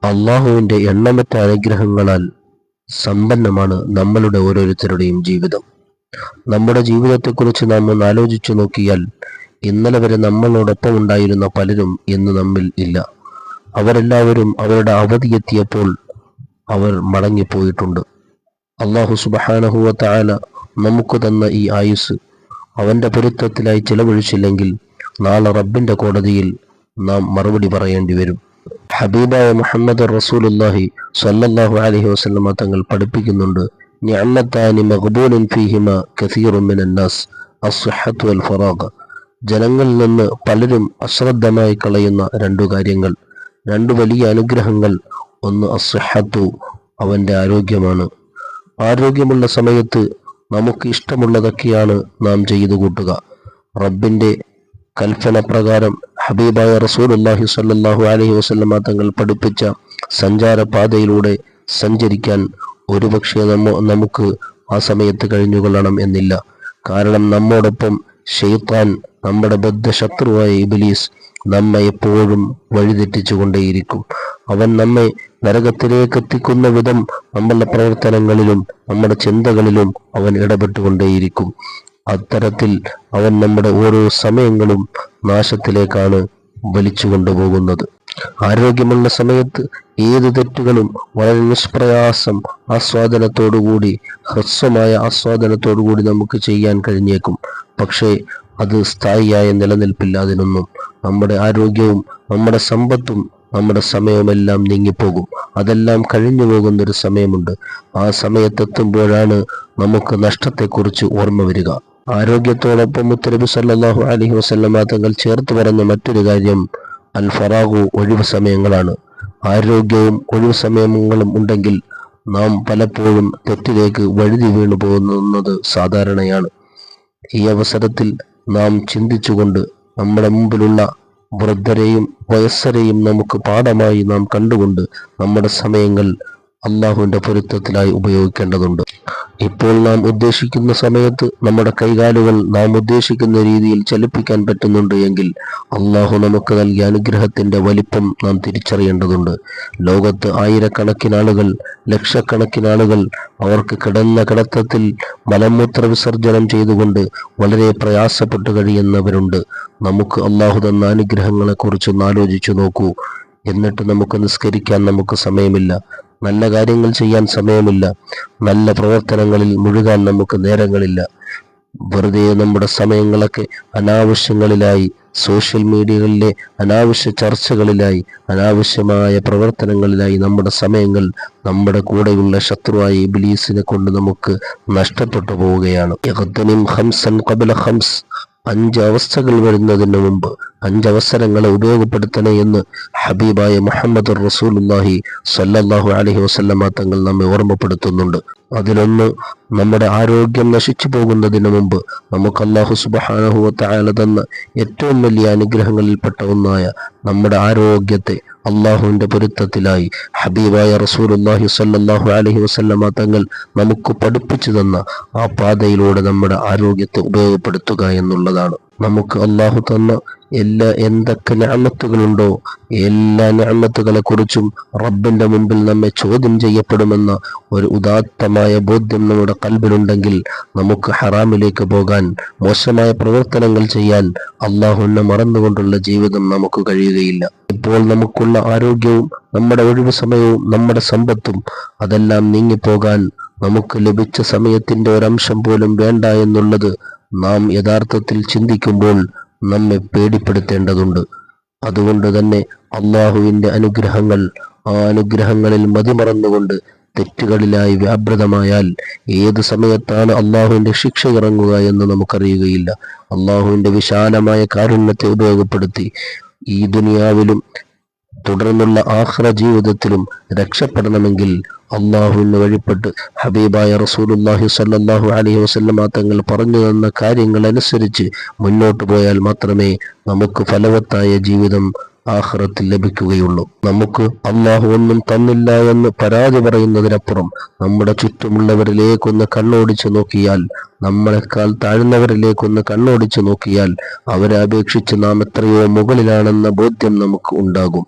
അള്ളാഹുവിന്റെ എണ്ണമറ്റ അനുഗ്രഹങ്ങളാൽ സമ്പന്നമാണ് നമ്മളുടെ ഓരോരുത്തരുടെയും ജീവിതം. നമ്മുടെ ജീവിതത്തെക്കുറിച്ച് നാം ഒന്ന് ആലോചിച്ചു നോക്കിയാൽ ഇന്നലെ വരെ നമ്മളോടൊപ്പം ഉണ്ടായിരുന്ന പലരും ഇന്ന് നമ്മിൽ ഇല്ല. അവരെല്ലാവരും അവരുടെ അവധി എത്തിയപ്പോൾ അവർ മടങ്ങിപ്പോയിട്ടുണ്ട്. അള്ളാഹു സുബ്ഹാനഹു വ തആല നമുക്ക് തന്ന ഈ ആയുസ് അവന്റെ പൊരുത്തത്തിലായി ചിലവഴിച്ചില്ലെങ്കിൽ നാളെ റബ്ബിന്റെ കോടതിയിൽ നാം മറുപടി പറയേണ്ടി വരും. ഹബീബായ മുഹമ്മദ് റസൂലുള്ളാഹി സ്വല്ലല്ലാഹു അലൈഹി വസല്ലമ തങ്ങൾ പഠിപ്പിക്കുന്നുണ്ട്, നിഅമത്താനി മഗ്ബൂലുൻ ഫീഹിമ കസീറുൻ മിനൻ നാസ് അസ്സഹ്ഹത്തു വൽ ഫറാഗ്. ജനങ്ങളിൽ നിന്ന് പലരും അശ്രദ്ധമായി കളയുന്ന രണ്ടു കാര്യങ്ങൾ, രണ്ടു വലിയ അനുഗ്രഹങ്ങൾ. ഒന്ന് അസ്സഹ്ഹത്തു, അവന്റെ ആരോഗ്യമാണ്. ആരോഗ്യമുള്ള സമയത്ത് നമുക്ക് ഇഷ്ടമുള്ളതൊക്കെയാണ് നാം ചെയ്തു കൂട്ടുക. റബ്ബിന്റെ കൽപ്പന പ്രകാരം ഹബീബായ റസൂലുള്ളാഹി സ്വല്ലല്ലാഹു അലൈഹി വസല്ലമ തങ്ങൾ പഠിപ്പിച്ച സഞ്ചാരപാതയിലൂടെ സഞ്ചരിക്കാൻ ഒരുപക്ഷെ നമുക്ക് ആ സമയത്ത് കഴിഞ്ഞുകൊള്ളണം എന്നില്ല. കാരണം നമ്മോടൊപ്പം ശൈത്താൻ, നമ്മുടെ ബദ്ധശത്രുവായ ഇബ്ലീസ് നമ്മെ എപ്പോഴും വഴിതെറ്റിച്ചുകൊണ്ടേയിരിക്കും. അവൻ നമ്മെ നരകത്തിലേക്ക് എത്തിക്കുന്ന വിധം നമ്മളുടെ പ്രവർത്തനങ്ങളിലും നമ്മുടെ ചിന്തകളിലും അവൻ ഇടപെട്ടുകൊണ്ടേയിരിക്കും. അത്തരത്തിൽ അവൻ നമ്മുടെ ഓരോ സമയങ്ങളും നാശത്തിലേക്കാണ് വലിച്ചു കൊണ്ടുപോകുന്നത്. ആരോഗ്യമുള്ള സമയത്ത് ഏത് തെറ്റുകളും വളരെ നിഷ്പ്രയാസം ആസ്വാദനത്തോടുകൂടി, ഹ്രസ്വമായ ആസ്വാദനത്തോടുകൂടി നമുക്ക് ചെയ്യാൻ കഴിഞ്ഞേക്കും. പക്ഷേ അത് സ്ഥായിയായ നിലനിൽപ്പില്ല അതിനൊന്നും. നമ്മുടെ ആരോഗ്യവും നമ്മുടെ സമ്പത്തും നമ്മുടെ സമയവുമെല്ലാം നീങ്ങിപ്പോകും. അതെല്ലാം കഴിഞ്ഞു പോകുന്നൊരു സമയമുണ്ട്. ആ സമയത്തെത്തുമ്പോഴാണ് നമുക്ക് നഷ്ടത്തെക്കുറിച്ച് ഓർമ്മ വരിക. ആരോഗ്യത്തോടൊപ്പം മുത്തനബി സല്ലല്ലാഹു അലൈഹി വസല്ലമ തങ്ങൾ ചേർത്ത് പറഞ്ഞ മറ്റൊരു കാര്യം അൽ ഫറാഗു, ഒഴിവ് സമയങ്ങളാണ്. ആരോഗ്യവും ഒഴിവ് സമയങ്ങളും ഉണ്ടെങ്കിൽ നാം പലപ്പോഴും തെറ്റിലേക്ക് വഴുതി വീണു പോകുന്നത് സാധാരണയാണ്. ഈ അവസരത്തിൽ നാം ചിന്തിച്ചുകൊണ്ട് നമ്മുടെ മുമ്പിലുള്ള വൃദ്ധരെയും വയസ്സരെയും നമുക്ക് പാഠമായി നാം കണ്ടുകൊണ്ട് നമ്മുടെ സമയങ്ങൾ അള്ളാഹുവിന്റെ പൊരുത്തത്തിലായി ഉപയോഗിക്കേണ്ടതുണ്ട്. ഇപ്പോൾ നാം ഉദ്ദേശിക്കുന്ന സമയത്ത് നമ്മുടെ കൈകാലുകൾ നാം ഉദ്ദേശിക്കുന്ന രീതിയിൽ ചലിപ്പിക്കാൻ പറ്റുന്നുണ്ട് എങ്കിൽ അള്ളാഹു നമുക്ക് നൽകിയ അനുഗ്രഹത്തിന്റെ വലിപ്പം നാം തിരിച്ചറിയേണ്ടതുണ്ട്. ലോകത്ത് ആയിരക്കണക്കിന് ആളുകൾ, ലക്ഷക്കണക്കിന് ആളുകൾ അവർക്ക് കിടന്ന കിടത്തത്തിൽ മലമൂത്ര വിസർജനം ചെയ്തുകൊണ്ട് വളരെ പ്രയാസപ്പെട്ടു കഴിയുന്നവരുണ്ട്. നമുക്ക് അള്ളാഹു തന്ന അനുഗ്രഹങ്ങളെ കുറിച്ചൊന്ന് ആലോചിച്ചു നോക്കൂ. എന്നിട്ട് നമുക്ക് നിസ്കരിക്കാൻ നമുക്ക് സമയമില്ല, നല്ല കാര്യങ്ങൾ ചെയ്യാൻ സമയമില്ല, നല്ല പ്രവർത്തനങ്ങളിൽ മുഴുകാൻ നമുക്ക് നേരങ്ങളില്ല. വെറുതെ നമ്മുടെ സമയങ്ങളൊക്കെ അനാവശ്യങ്ങളിലായി, സോഷ്യൽ മീഡിയകളിലെ അനാവശ്യ ചർച്ചകളിലായി, അനാവശ്യമായ പ്രവർത്തനങ്ങളിലായി നമ്മുടെ സമയങ്ങൾ നമ്മുടെ കൂടെയുള്ള ശത്രുവായ ഇബ്ലീസിനെ കൊണ്ട് നമുക്ക് നഷ്ടപ്പെട്ടു പോവുകയാണ്. ഇഗ്തനിം ഖംസൻ ഖബ്ല ഖംസ്, 5 അവസ്ഥകൾ വരുന്നതിന് മുമ്പ് 5 അവസരങ്ങളെ ഉപയോഗപ്പെടുത്തണേ എന്ന് ഹബീബായ മുഹമ്മദ് റസൂലുള്ളാഹി സ്വല്ലല്ലാഹു അലൈഹി വസല്ലമ തങ്ങൾ നമ്മെ ഓർമ്മപ്പെടുത്തുന്നുണ്ട്. അതിലൊന്ന്, നമ്മുടെ ആരോഗ്യം നശിച്ചു പോകുന്നതിന് മുമ്പ് നമുക്ക് അല്ലാഹു സുബ്ഹാനഹു വ തആല തന്ന ഏറ്റവും വലിയ അനുഗ്രഹങ്ങളിൽപ്പെട്ട ഒന്നായ നമ്മുടെ ആരോഗ്യത്തെ അള്ളാഹുവിന്റെ പൊരുത്തത്തിലായി ഹബീബായ റസൂലുള്ളാഹി സ്വല്ലല്ലാഹു അലൈഹി വസല്ലമ തങ്ങൾ നമുക്ക് പഠിപ്പിച്ചു തന്ന ആ പാതയിലൂടെ നമ്മുടെ ആരോഗ്യത്തെ ഉപയോഗപ്പെടുത്തുക എന്നുള്ളതാണ്. നമുക്ക് അള്ളാഹു തന്ന എന്തൊക്കെ നിഅമത്തുകളുണ്ടോ എല്ലാ നിഅമത്തുകളെ കുറിച്ചും റബ്ബിന്റെ മുമ്പിൽ നമ്മെ ചോദ്യം ചെയ്യപ്പെടുമെന്ന ഒരു ഉദാത്തമായ ബോധ്യം നമ്മുടെ കൽബിലുണ്ടെങ്കിൽ നമുക്ക് ഹറാമിലേക്ക് പോകാൻ, മോശമായ പ്രവർത്തനങ്ങൾ ചെയ്യാൻ, അള്ളാഹുവിനെ മറന്നുകൊണ്ടുള്ള ജീവിതം നമുക്ക് കഴിയുകയില്ല. ഇപ്പോൾ നമുക്കുള്ള ആരോഗ്യവും നമ്മുടെ ഒഴിവു സമയവും നമ്മുടെ സമ്പത്തും അതെല്ലാം നീങ്ങിപ്പോകാൻ നമുക്ക് ലഭിച്ച സമയത്തിന്റെ ഒരംശം പോലും വേണ്ട എന്നുള്ളത് നാം യഥാർത്ഥത്തിൽ ചിന്തിക്കുമ്പോൾ നമ്മെ പേടിപ്പെടുത്തേണ്ടതുണ്ട്. അതുകൊണ്ട് തന്നെ അള്ളാഹുവിന്റെ അനുഗ്രഹങ്ങൾ, ആ അനുഗ്രഹങ്ങളിൽ മതിമറന്നുകൊണ്ട് തെറ്റുകളിലായി വ്യാപൃതമായാൽ ഏത് സമയത്താണ് അള്ളാഹുവിന്റെ ശിക്ഷ ഇറങ്ങുക എന്ന് നമുക്കറിയുകയില്ല. അള്ളാഹുവിന്റെ വിശാലമായ കാരുണ്യത്തെ ഉപയോഗപ്പെടുത്തി ഈ ദുനിയാവിലും തുടർന്നുള്ള ആഖിറ ജീവിതത്തിലും രക്ഷപ്പെടണമെങ്കിൽ അള്ളാഹുവിന് വഴിപ്പെട്ട് ഹബീബായ റസൂലുള്ളാഹി സ്വല്ലല്ലാഹു അലൈഹി വസല്ലമ തങ്ങൾ പറഞ്ഞു തന്ന കാര്യങ്ങൾ അനുസരിച്ച് മുന്നോട്ട് പോയാൽ മാത്രമേ നമുക്ക് ഫലവത്തായ ജീവിതം ആഖിറത്തിൽ ലഭിക്കുകയുള്ളൂ. നമുക്ക് അള്ളാഹു ഒന്നും തന്നില്ല എന്ന് പരാതി പറയുന്നതിനപ്പുറം നമ്മുടെ ചുറ്റുമുള്ളവരിലേക്കൊന്ന് കണ്ണോടിച്ചു നോക്കിയാൽ, നമ്മളെക്കാൾ താഴ്ന്നവരിലേക്കൊന്ന് കണ്ണോടിച്ചു നോക്കിയാൽ അവരെ അപേക്ഷിച്ച് നാം എത്രയോ മുകളിലാണെന്ന ബോധ്യം നമുക്ക് ഉണ്ടാകും.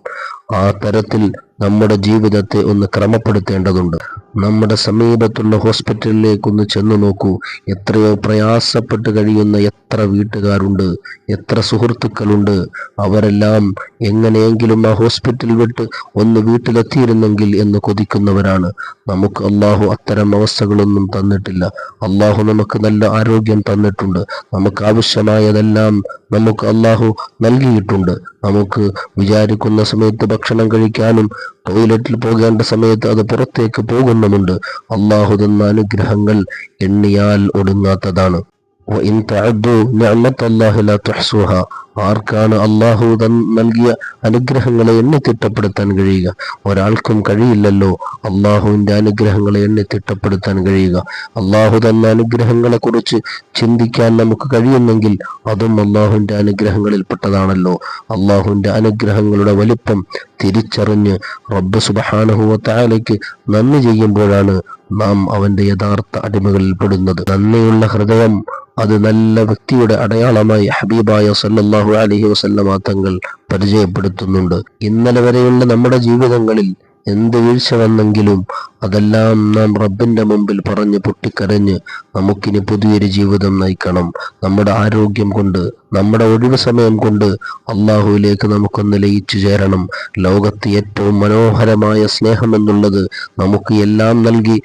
ആ തരത്തിൽ നമ്മുടെ ജീവിതത്തെ ഒന്ന് ക്രമപ്പെടുത്തേണ്ടതുണ്ട്. നമ്മുടെ സമീപത്തുള്ള ഹോസ്പിറ്റലിലേക്കൊന്ന് ചെന്നു നോക്കൂ. എത്രയോ പ്രയാസപ്പെട്ട് കഴിയുന്ന എത്ര വീട്ടുകാരുണ്ട്, എത്ര സുഹൃത്തുക്കളുണ്ട്. അവരെല്ലാം എങ്ങനെയെങ്കിലും ആ ഹോസ്പിറ്റൽ വിട്ട് ഒന്ന് വീട്ടിലെത്തിയിരുന്നെങ്കിൽ എന്ന് കൊതിക്കുന്നവരാണ്. നമുക്ക് അള്ളാഹു അത്തരം അവസ്ഥകളൊന്നും തന്നിട്ടില്ല. അള്ളാഹു നമുക്ക് നല്ല ആരോഗ്യം തന്നിട്ടുണ്ട്. നമുക്ക് ആവശ്യമായതെല്ലാം നമുക്ക് അള്ളാഹു നൽകിയിട്ടുണ്ട്. നമുക്ക് വിചാരിക്കുന്ന സമയത്ത് ഭക്ഷണം കഴിക്കാനും ടോയ്ലറ്റിൽ പോകേണ്ട സമയത്ത് അത് പുറത്തേക്ക് പോകുന്നുമുണ്ട്. അള്ളാഹു തന്ന അനുഗ്രഹങ്ങൾ എണ്ണിയാൽ ഒടുങ്ങാത്തതാണ്. ആർക്കാണ് അള്ളാഹു നൽകിയ അനുഗ്രഹങ്ങളെ എണ്ണിത്തിട്ടപ്പെടുത്താൻ കഴിയുക? ഒരാൾക്കും കഴിയില്ലല്ലോ അള്ളാഹുവിന്റെ അനുഗ്രഹങ്ങളെ എണ്ണിത്തിട്ടപ്പെടുത്താൻ കഴിയുക. അള്ളാഹു തന്ന അനുഗ്രഹങ്ങളെ കുറിച്ച് ചിന്തിക്കാൻ നമുക്ക് കഴിയുന്നെങ്കിൽ അതും അള്ളാഹുവിന്റെ അനുഗ്രഹങ്ങളിൽപ്പെട്ടതാണല്ലോ. അള്ളാഹുവിന്റെ അനുഗ്രഹങ്ങളുടെ വലിപ്പം തിരിച്ചറിഞ്ഞ് റബ്ബ് സുബ്ഹാനഹു വ തആലയ്ക്ക് നന്ദി ചെയ്യുമ്പോഴാണ് നാം അവന്റെ യഥാർത്ഥ അടിമകളിൽ പെടുന്നത്. നന്ദിയുള്ള ഹൃദയം അത് നല്ല വ്യക്തിയുടെ അടയാളമായി ഹബീബായ സല്ലല്ലാഹു അലൈഹി വസല്ലമ തങ്ങൾ പരിചയപ്പെടുത്തുന്നുണ്ട്. ഇന്നലെ വരെയുള്ള നമ്മുടെ ജീവിതങ്ങളിൽ എന്ത് വീഴ്ച വന്നെങ്കിലും അതെല്ലാം നാം റബ്ബിന്റെ മുമ്പിൽ പറഞ്ഞ് പൊട്ടിക്കരഞ്ഞ് നമുക്കിനി പുതിയൊരു ജീവിതം നയിക്കണം. നമ്മുടെ ആരോഗ്യം കൊണ്ട്, നമ്മുടെ ഒഴിവ് സമയം കൊണ്ട് അള്ളാഹുവിലേക്ക് നമുക്കൊന്ന് ലയിച്ചു ചേരണം. ലോകത്ത് ഏറ്റവും മനോഹരമായ സ്നേഹം എന്നുള്ളത് നമുക്ക് എല്ലാം നൽകി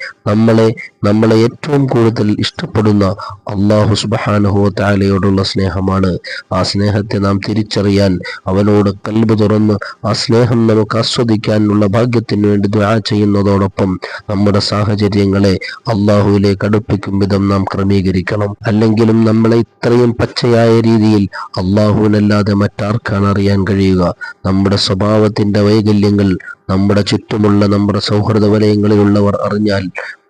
നമ്മളെ ഏറ്റവും കൂടുതൽ ഇഷ്ടപ്പെടുന്ന അള്ളാഹു സുബ്ഹാനഹു വ തആലയോടുള്ള സ്നേഹമാണ്. ആ സ്നേഹത്തെ നാം തിരിച്ചറിയാൻ, അവനോട് ഖൽബ് തുറന്ന് ആ സ്നേഹം നമുക്ക് ആസ്വദിക്കാനുള്ള ഭാഗ്യത്തിന് വേണ്ടി ദുആ ചെയ്യുന്നതോടൊപ്പം നമ്മുടെ സാഹചര്യങ്ങളെ അള്ളാഹുവിലേക്ക് അടുപ്പിക്കും വിധം നാം ക്രമീകരിക്കണം. അല്ലെങ്കിലും നമ്മളെ ഇത്രയും പച്ചയായ രീതിയിൽ അള്ളാഹുവിനല്ലാതെ മറ്റാർക്കാണ് അറിയാൻ കഴിയുക? നമ്മുടെ സ്വഭാവത്തിന്റെ വൈകല്യങ്ങൾ നമ്മുടെ ചുറ്റുമുള്ള നമ്മുടെ സൗഹൃദ വലയങ്ങളിലുള്ളവർ അറിഞ്ഞാൽ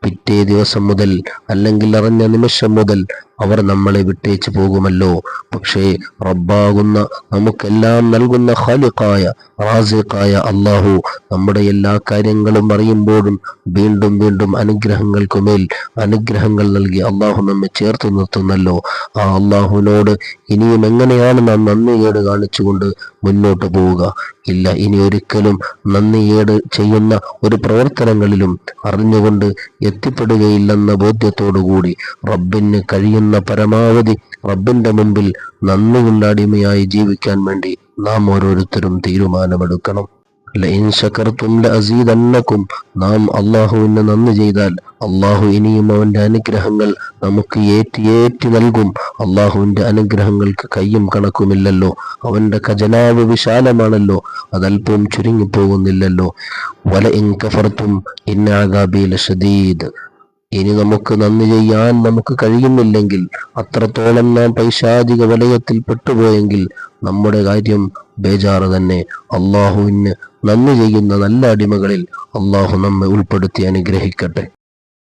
പിറ്റേ ദിവസം മുതൽ അല്ലെങ്കിൽ അറിഞ്ഞ നിമിഷം മുതൽ അവർ നമ്മളെ വിട്ടേച്ചു പോകുമല്ലോ. പക്ഷേ റബ്ബാകുന്ന നമുക്കെല്ലാം നൽകുന്ന ഖാലിഖായ റാസിഖായ അള്ളാഹു നമ്മുടെ എല്ലാ കാര്യങ്ങളും അറിയുമ്പോഴും വീണ്ടും വീണ്ടും അനുഗ്രഹങ്ങൾക്കുമേൽ അനുഗ്രഹങ്ങൾ നൽകി അള്ളാഹു നമ്മെ ചേർത്ത് നിർത്തുന്നല്ലോ. ആ അള്ളാഹുവിനോട് ഇനിയും എങ്ങനെയാണ് നാം നന്ദിയേട് കാണിച്ചുകൊണ്ട് മുന്നോട്ട് പോവുക? ഇല്ല, ഇനി ഒരിക്കലും നന്ദിയേട് ചെയ്യുന്ന ഒരു പ്രവർത്തനങ്ങളിലും അറിഞ്ഞുകൊണ്ട് എത്തിപ്പെടുകയില്ലെന്ന ബോധ്യത്തോടുകൂടി റബ്ബിന് കഴിയുന്ന പരമാവധി റബ്ബിന്റെ മുമ്പിൽ നന്ദിയുള്ള അടിമയായി ജീവിക്കാൻ വേണ്ടി നാം ഓരോരുത്തരും തീരുമാനമെടുക്കണം. ലഇൻ ശകർതും ലഅസീദന്നകും, നാം അള്ളാഹുവിന് നന്ദി ചെയ്താൽ അള്ളാഹു ഇനിയും അവന്റെ അനുഗ്രഹങ്ങൾ നമുക്ക് ഏറ്റി നൽകും. അള്ളാഹുവിന്റെ അനുഗ്രഹങ്ങൾക്ക് കയ്യും കണക്കുമില്ലല്ലോ. അവന്റെ ഖജനാവ് വിശാലമാണല്ലോ, അതല്പവും ചുരുങ്ങിപ്പോകുന്നില്ലല്ലോ. വലഇൻ കഫർതും ഇന്ന അദാബി ലശദീദ്, ഇനി നമുക്ക് നന്ദി ചെയ്യാൻ നമുക്ക് കഴിയുന്നില്ലെങ്കിൽ, അത്രത്തോളം നാം പൈശാചിക വലയത്തിൽ പെട്ടുപോയെങ്കിൽ നമ്മുടെ കാര്യം ബേജാറ് തന്നെ. അള്ളാഹുവിന് നന്ദി ചെയ്യുന്ന നല്ല അടിമകളിൽ അള്ളാഹു നമ്മെ ഉൾപ്പെടുത്തി അനുഗ്രഹിക്കട്ടെ.